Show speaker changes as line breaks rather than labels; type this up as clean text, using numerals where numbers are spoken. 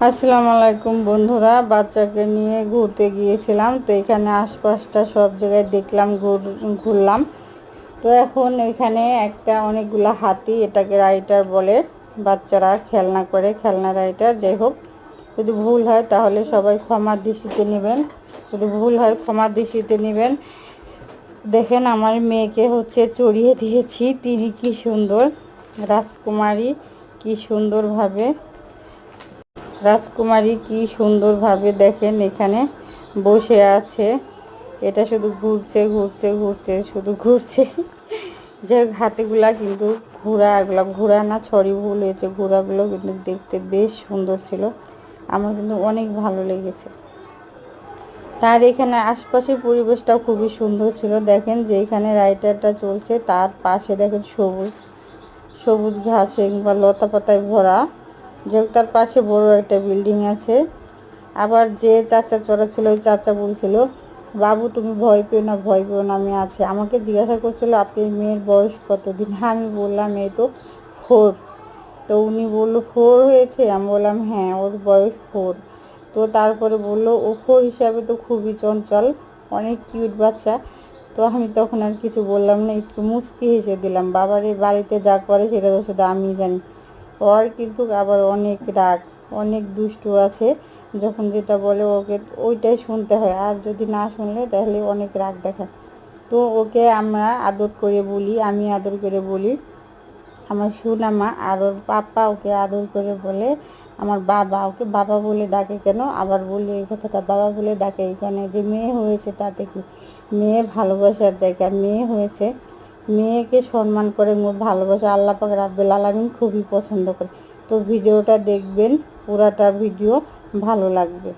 আসসালামু আলাইকুম বন্ধুরা, বাচ্চাকে নিয়ে ঘুরতে গিয়েছিলাম। তো এখানে আশপাশটা সব জায়গায় দেখলাম, ঘুরলাম। তো এখন এখানে অনেকগুলো হাতি, এটাকে রাইডার বলে। বাচ্চারা খেলনা করে, খেলনা রাইডার। যাই হোক, যদি ভুল হয় তাহলে সবাই ক্ষমার দৃষ্টিতে নেবেন। যদি ভুল হয় ক্ষমার দৃষ্টিতে নেবেন। দেখেন, আমার মেয়েকে চড়িয়ে দিয়েছি। তিনি কি সুন্দর রাজকুমারী, কি সুন্দরভাবে কি সুন্দরভাবে দেখেন এখানে বসে আছে। এটা শুধু ঘুরছে ঘুরছে ঘুরছে, শুধু ঘুরছে। যে হাতিগুলা কিন্তু এগুলো ঘোড়া না, ছড়ি ভুল হয়েছে। ঘোড়াগুলো কিন্তু দেখতে বেশ সুন্দর ছিল, আমার কিন্তু অনেক ভালো লেগেছে। তার এখানে আশপাশের পরিবেশটাও খুবই সুন্দর ছিল। দেখেন যে এখানে রাইডারটা চলছে, তার পাশে দেখেন সবুজ সবুজ ঘাসে কিংবা লতা পাতায় ভরা। যে তার পাশে বড় একটা বিল্ডিং আছে। আবার যে চাচা চড়াচ্ছিল, ওই চাচা বলছিল, বাবু তুমি ভয় পেও না, ভয় পেও না, আমি আছি। আমাকে জিজ্ঞাসা করছিল আপনার মেয়ের বয়স কতদিন। আমি বললাম এই তো 4। তো উনি বললো 4 হয়েছে? আমি বললাম হ্যাঁ, ওর বয়স 4। তো তারপরে বললো ও 4 হিসাবে তো খুবই চঞ্চল, অনেক কিউট বাচ্চা। তো আমি তখন আর কিছু বললাম না, একটু মুচকি হেসে দিলাম। বাবার এই বাড়িতে যা করে সেটা তো শুধু আমিই জানি। ওর কিন্তু আবার অনেক রাগ, অনেক দুষ্টু আছে। যখন যেটা বলে ওকে ওইটাই শুনতে হয়, আর যদি না শুনলে তাহলে অনেক রাগ দেখায়। তো ওকে আমরা আদর করে বলি, আমি আদর করে বলি আমার সুনামা, আর ওর পাপা ওকে আদর করে বলে আমার বাবা। ওকে বাবা বলে ডাকে কেন? আবার বলি এই কথাটা, বাবা বলে ডাকে এখানে যে মেয়ে হয়েছে তাতে কি, মেয়ে ভালোবাসার জায়গা, মেয়ে হয়েছে, মেয়েকে সম্মান করে, ভালোবাসা আল্লাহ পাক রাব্বুল আলামিন খুবই পছন্দ করে। তো ভিডিওটা দেখবেন, পুরাটা ভিডিও ভালো লাগবে।